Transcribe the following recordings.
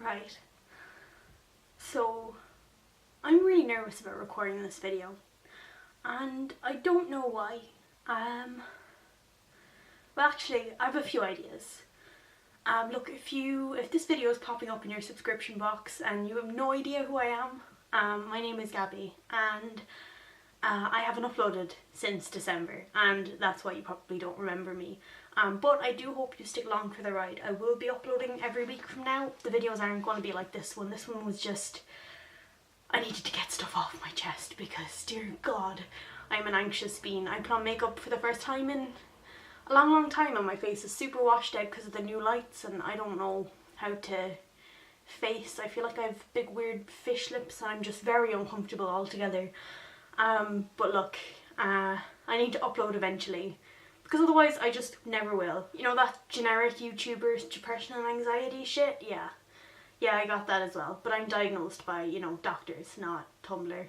Right. So, I'm really nervous about recording this video, and I don't know why. Well, actually, I have a few ideas. Look, if this video is popping up in your subscription box and you have no idea who I am, my name is Gabby, and I haven't uploaded since December, and that's why you probably don't remember me. But I do hope you stick along for the ride. I will be uploading every week from now. The videos aren't going to be like this one. This one was just, I needed to get stuff off my chest because, dear God, I'm an anxious bean. I put on makeup for the first time in a long time and my face is super washed out because of the new lights, and I don't know how to face. I feel like I have big weird fish lips and I'm just very uncomfortable altogether. But look, I need to upload eventually because otherwise I just never will. You know that generic YouTubers depression and anxiety shit? Yeah, I got that as well, but I'm diagnosed by, you know, doctors, not Tumblr.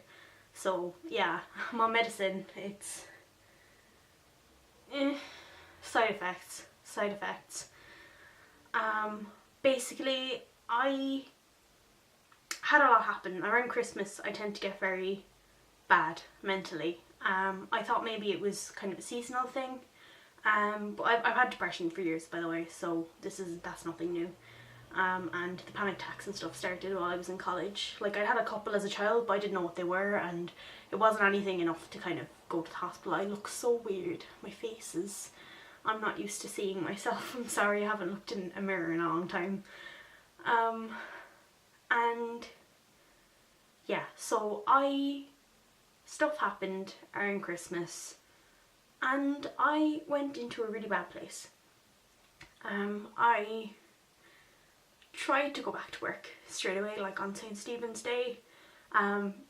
So yeah, I'm on medicine. It's side effects. Basically I had a lot happen around Christmas. I tend to get very bad mentally. I thought maybe it was kind of a seasonal thing, but I've had depression for years, by the way, so that's nothing new. And the panic attacks and stuff started while I was in college. Like, I'd had a couple as a child, but I didn't know what they were, and it wasn't anything enough to kind of go to the hospital. I look so weird. My face is, I'm not used to seeing myself. I'm sorry, I haven't looked in a mirror in a long time. And yeah, so stuff happened around Christmas and I went into a really bad place. I tried to go back to work straight away, like on St. Stephen's Day.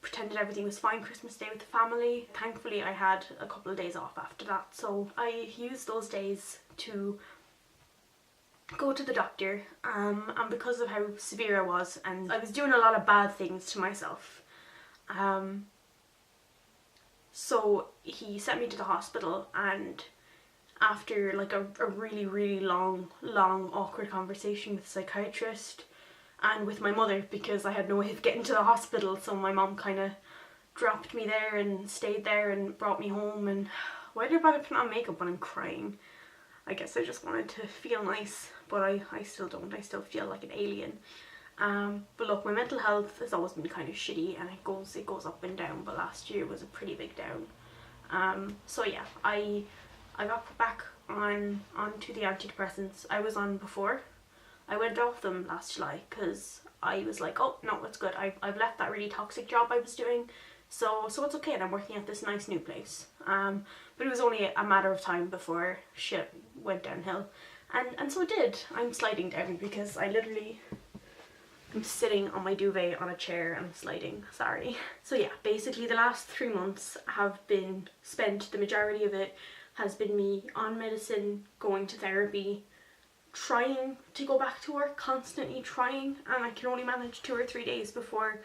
Pretended everything was fine, Christmas Day with the family. Thankfully I had a couple of days off after that, so I used those days to go to the doctor, and because of how severe I was, and I was doing a lot of bad things to myself, so he sent me to the hospital, and after like a really long awkward conversation with the psychiatrist and with my mother, because I had no way of getting to the hospital, so my mom kind of dropped me there and stayed there and brought me home. And why did I bother putting on makeup when I'm crying? I guess I just wanted to feel nice, but I still don't. I still feel like an alien. But look, my mental health has always been kind of shitty, and it goes up and down, but last year was a pretty big down. So yeah, I got put back onto the antidepressants I was on before. I went off them last July because I was like, oh no, it's good. I've left that really toxic job I was doing, so it's okay, and I'm working at this nice new place. But it was only a matter of time before shit went downhill, and so it did. I'm sliding down because I'm sitting on my duvet on a chair and I'm sliding, sorry. So yeah, basically the last 3 months have been spent, the majority of it has been me on medicine, going to therapy, trying to go back to work, constantly trying, and I can only manage 2 or 3 days before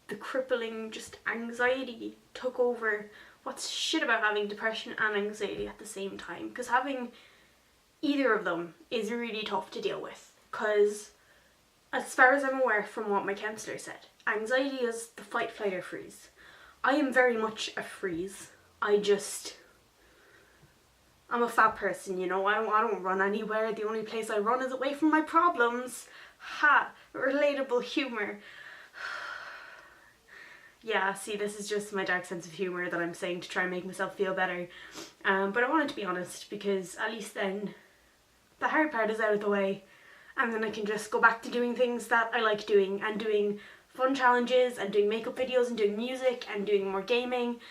the crippling just anxiety took over. What's shit about having depression and anxiety at the same time, because having either of them is really tough to deal with, because as far as I'm aware from what my counsellor said, anxiety is the fight, flight or freeze. I am very much a freeze. I'm a fat person, you know, I don't run anywhere. The only place I run is away from my problems. Ha! Relatable humour. Yeah, see, this is just my dark sense of humour that I'm saying to try and make myself feel better. But I wanted to be honest, because at least then the hard part is out of the way, and then I can just go back to doing things that I like doing, and doing fun challenges, and doing makeup videos, and doing music, and doing more gaming.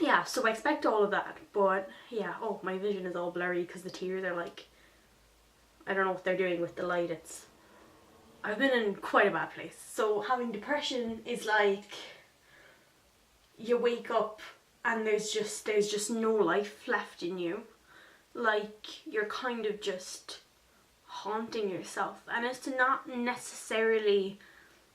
Yeah, so I expect all of that, but yeah, oh, my vision is all blurry because the tears are like, I don't know what they're doing with the light. I've been in quite a bad place. So having depression is like, you wake up and there's just no life left in you. Like, you're kind of just haunting yourself, and it's not necessarily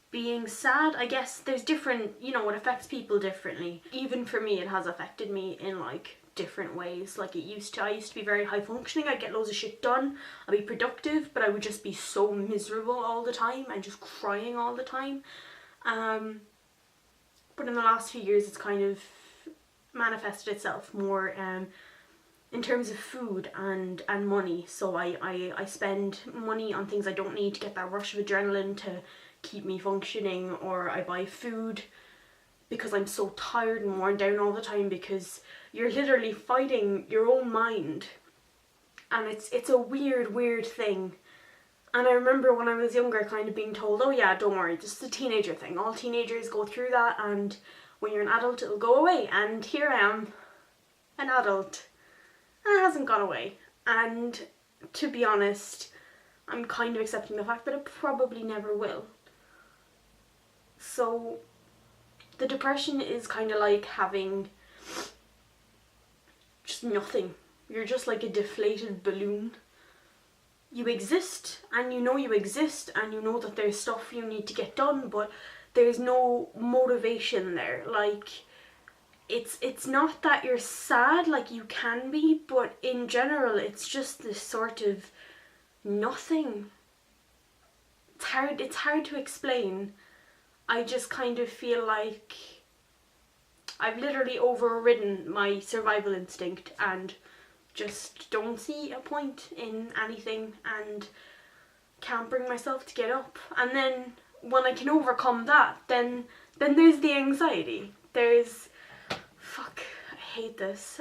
being sad. I guess there's different, you know, it affects people differently. Even for me, it has affected me in like different ways. Like I used to be very high functioning. I'd get loads of shit done, I'd be productive, but I would just be so miserable all the time and just crying all the time. But in the last few years it's kind of manifested itself more in terms of food and money. So I spend money on things I don't need to get that rush of adrenaline to keep me functioning, or I buy food because I'm so tired and worn down all the time, because you're literally fighting your own mind, and it's a weird thing. And I remember when I was younger kind of being told, oh yeah, don't worry, this is a teenager thing, all teenagers go through that, and when you're an adult it'll go away. And here I am, an adult, and it hasn't gone away. And to be honest, I'm kind of accepting the fact that it probably never will. So the depression is kind of like having just nothing. You're just like a deflated balloon. You exist, and you know you exist, and you know that there's stuff you need to get done, but there's no motivation there. Like, it's not that you're sad, like you can be, but in general it's just this sort of nothing. It's hard to explain. I just kind of feel like I've literally overridden my survival instinct and just don't see a point in anything, and can't bring myself to get up. And then when I can overcome that, then there's the anxiety. There's, fuck, I hate this.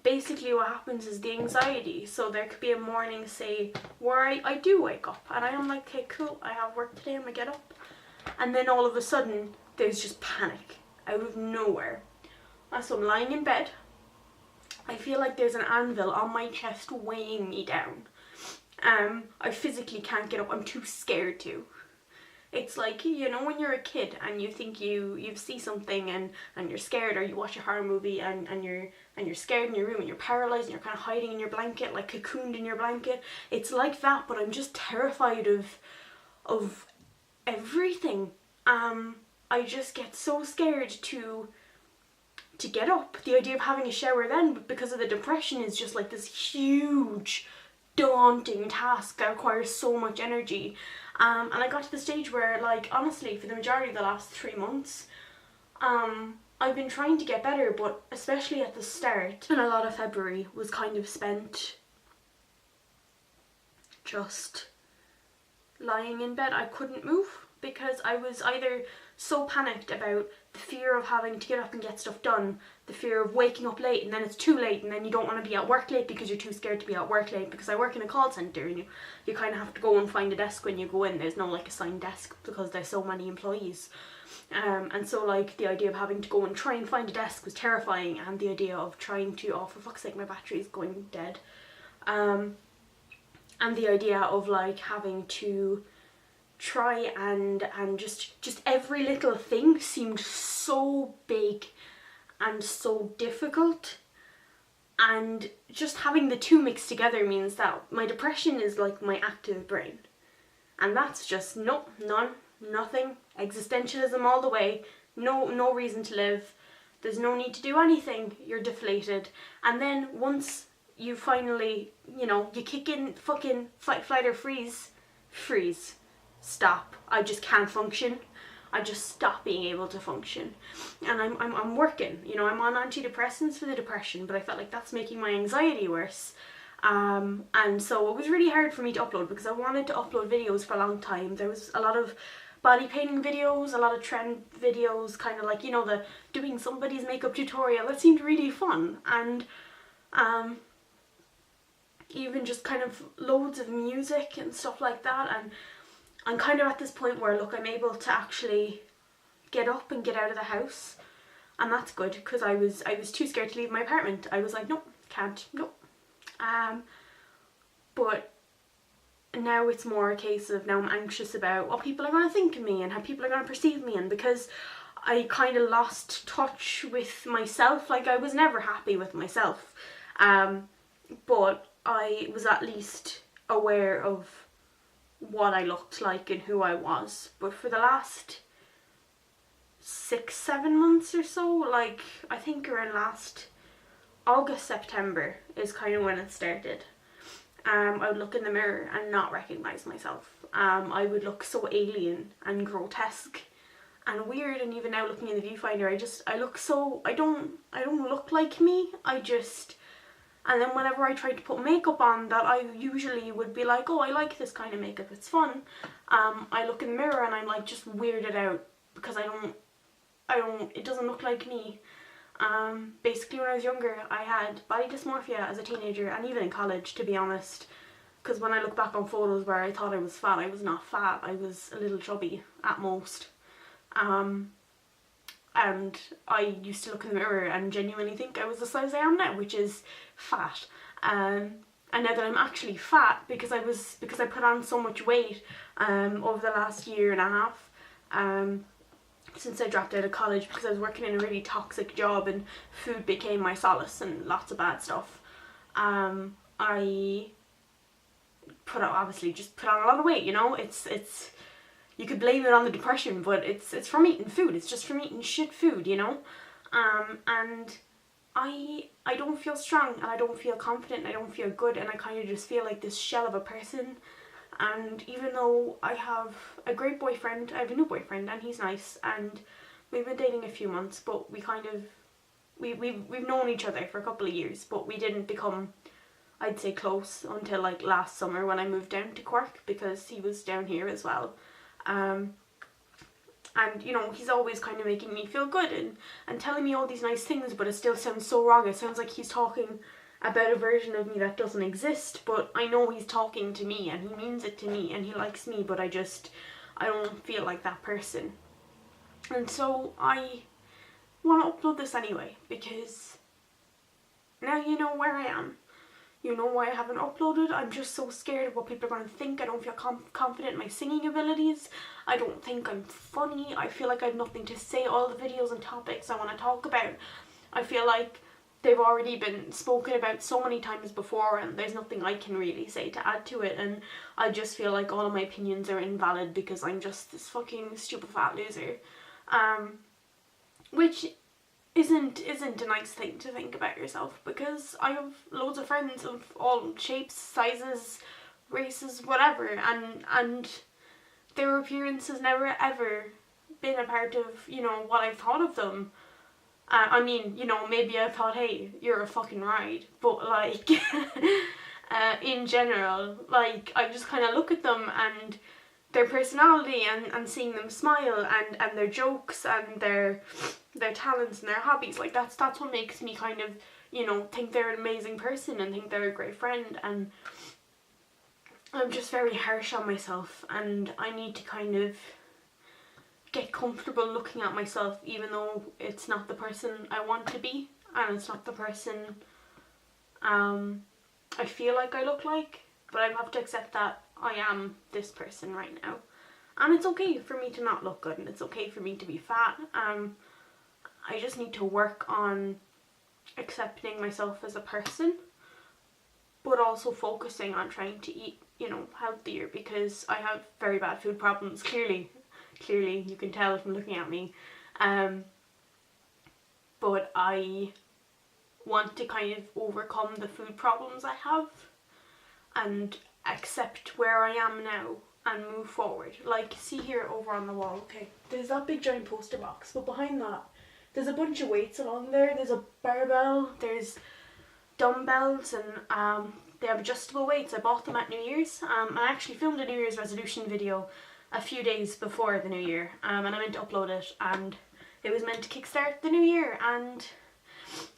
Basically what happens is the anxiety. So there could be a morning, say, where I do wake up and I am like, okay, cool, I have work today, I'm gonna get up. And then all of a sudden there's just panic out of nowhere. So I'm lying in bed, I feel like there's an anvil on my chest weighing me down. I physically can't get up, I'm too scared to. It's like, you know, when you're a kid and you think you see something and you're scared, or you watch a horror movie and you're scared in your room and you're paralyzed and you're kind of hiding in your blanket, like cocooned in your blanket. It's like that, but I'm just terrified of everything. I just get so scared to get up. The idea of having a shower then, but because of the depression, is just like this huge, daunting task that requires so much energy. And I got to the stage where, like, honestly, for the majority of the last 3 months, I've been trying to get better, but especially at the start, and a lot of February was kind of spent just lying in bed. I couldn't move because I was either so panicked about the fear of having to get up and get stuff done, the fear of waking up late and then it's too late and then you don't want to be at work late because you're too scared to be at work late, because I work in a call centre and you kind of have to go and find a desk when you go in. There's no like assigned desk because there's so many employees. And so like the idea of having to go and try and find a desk was terrifying, and the idea of trying to, oh for fuck's sake my battery's going dead, and the idea of like having to try and just every little thing seemed so big and so difficult, and just having the two mixed together means that my depression is like my active brain, and that's just nothing, existentialism all the way, no reason to live, there's no need to do anything, you're deflated. And then once you finally, you know, you kick in fucking fight, flight or freeze, stop, I just can't function, I just stop being able to function. And I'm working, you know, I'm on antidepressants for the depression, but I felt like that's making my anxiety worse. And so it was really hard for me to upload because I wanted to upload videos for a long time. There was a lot of body painting videos, a lot of trend videos, kind of like, you know, the doing somebody's makeup tutorial, that seemed really fun. And even just kind of loads of music and stuff like that. And I'm kind of at this point where, look, I'm able to actually get up and get out of the house, and that's good, because I was too scared to leave my apartment. I was like, nope, can't, nope. But now it's more a case of, now I'm anxious about what people are going to think of me and how people are going to perceive me, and because I kind of lost touch with myself, like I was never happy with myself, but I was at least aware of what I looked like and who I was. But for the last 6-7 months or so, like I think around last August, September is kind of when it started. I would look in the mirror and not recognise myself. I would look so alien and grotesque and weird, and even now looking in the viewfinder, I look so, I don't look like me. And then whenever I tried to put makeup on that I usually would be like, oh, I like this kind of makeup, it's fun. I look in the mirror and I'm like just weirded out because it doesn't look like me. Basically when I was younger I had body dysmorphia as a teenager and even in college, to be honest. Because when I look back on photos where I thought I was fat, I was not fat, I was a little chubby at most. And I used to look in the mirror and genuinely think I was the size I am now, which is fat. And now that I'm actually fat because I put on so much weight over the last year and a half, since I dropped out of college because I was working in a really toxic job and food became my solace and lots of bad stuff. I obviously just put on a lot of weight, you know. It's you could blame it on the depression, but it's from eating food. It's just from eating shit food, you know. And I don't feel strong and I don't feel confident and I don't feel good, and I kind of just feel like this shell of a person. And even though I have a great boyfriend, I have a new boyfriend and he's nice, and we've been dating a few months, but we've known each other for a couple of years, but we didn't become, I'd say, close until like last summer when I moved down to Cork because he was down here as well. And you know, he's always kind of making me feel good and telling me all these nice things, but it still sounds so wrong. It sounds like he's talking about a version of me that doesn't exist, but I know he's talking to me and he means it to me and he likes me, but I don't feel like that person. And so I want to upload this anyway because now you know where I am. You know why I haven't uploaded. I'm just so scared of what people are going to think. I don't feel confident in my singing abilities. I don't think I'm funny. I feel like I have nothing to say. All the videos and topics I want to talk about, I feel like they've already been spoken about so many times before and there's nothing I can really say to add to it, and I just feel like all of my opinions are invalid because I'm just this fucking stupid fat loser. Which isn't a nice thing to think about yourself, because I have loads of friends of all shapes, sizes, races, whatever, and their appearance has never ever been a part of, you know, what I've thought of them. I mean, you know, maybe I thought, hey, you're a fucking ride, but like in general, like I just kind of look at them and their personality and seeing them smile and their jokes and their talents and their hobbies, like that's what makes me kind of, you know, think they're an amazing person and think they're a great friend. And I'm just very harsh on myself, and I need to kind of get comfortable looking at myself, even though it's not the person I want to be and it's not the person I feel like I look like, but I have to accept that I am this person right now, and it's okay for me to not look good and it's okay for me to be fat. I just need to work on accepting myself as a person, but also focusing on trying to eat, you know, healthier, because I have very bad food problems. Clearly you can tell from looking at me, but I want to kind of overcome the food problems I have and accept where I am now and move forward. Like, see here over on the wall, okay, there's that big giant poster box, but behind that there's a bunch of weights along there. There's a barbell, there's dumbbells, and they have adjustable weights. I bought them at New Year's. I actually filmed a New Year's resolution video a few days before the new year, and I meant to upload it, and it was meant to kickstart the new year, and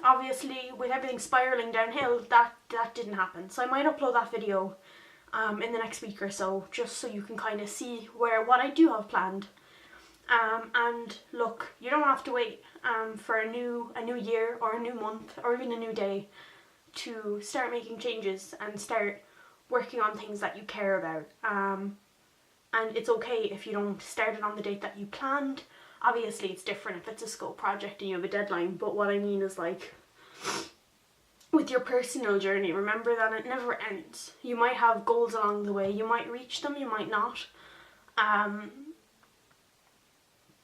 obviously with everything spiraling downhill, that didn't happen. So I might upload that video in the next week or so, just so you can kind of see what I do have planned. And look, you don't have to wait for a new year or a new month or even a new day to start making changes and start working on things that you care about. And it's okay if you don't start it on the date that you planned. Obviously it's different if it's a school project and you have a deadline, but what I mean is, like, with your personal journey, remember that it never ends. You might have goals along the way, you might reach them, you might not.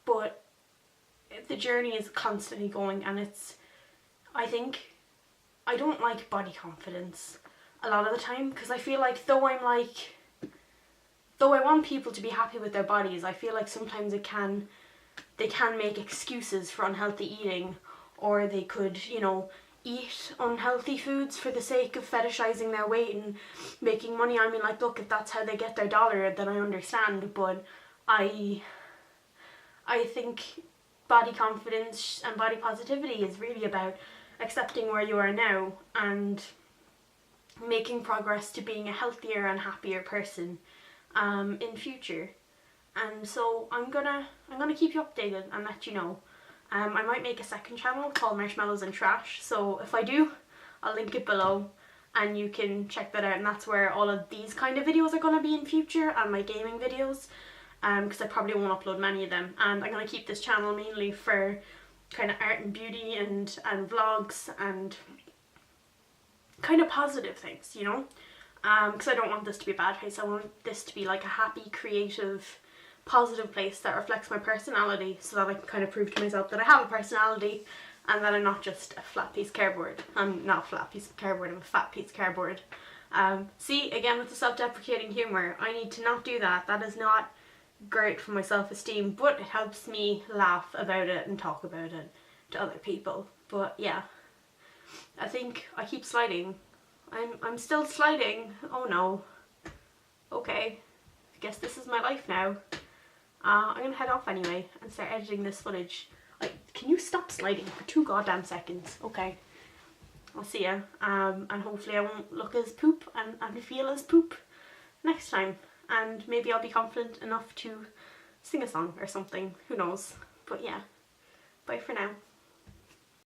But the journey is constantly going, and I think I don't like body confidence a lot of the time, because I feel like though I want people to be happy with their bodies, I feel like sometimes they can make excuses for unhealthy eating, or they could, you know, eat unhealthy foods for the sake of fetishizing their weight and making money. I mean, like, look, if that's how they get their dollar, then I understand, but I think body confidence and body positivity is really about accepting where you are now and making progress to being a healthier and happier person in future. And so I'm gonna keep you updated and let you know. I might make a second channel called Marshmallows and Trash, so if I do, I'll link it below and you can check that out, and that's where all of these kind of videos are going to be in future, and my gaming videos, because I probably won't upload many of them. And I'm going to keep this channel mainly for kind of art and beauty and vlogs and kind of positive things, you know, because I don't want this to be a bad place. I want this to be like a happy, creative, positive place that reflects my personality, so that I can kind of prove to myself that I have a personality and that I'm not just a flat piece of cardboard. I'm not a flat piece of cardboard, I'm a fat piece of cardboard. See, again with the self-deprecating humour, I need to not do that. That is not great for my self-esteem, but it helps me laugh about it and talk about it to other people. But yeah, I think I keep sliding. I'm still sliding. Oh no. Okay, I guess this is my life now. I'm gonna head off anyway and start editing this footage. Can you stop sliding for 2 goddamn seconds? Okay, I'll see ya. And hopefully I won't look as poop and feel as poop next time. And maybe I'll be confident enough to sing a song or something. Who knows? But yeah, bye for now.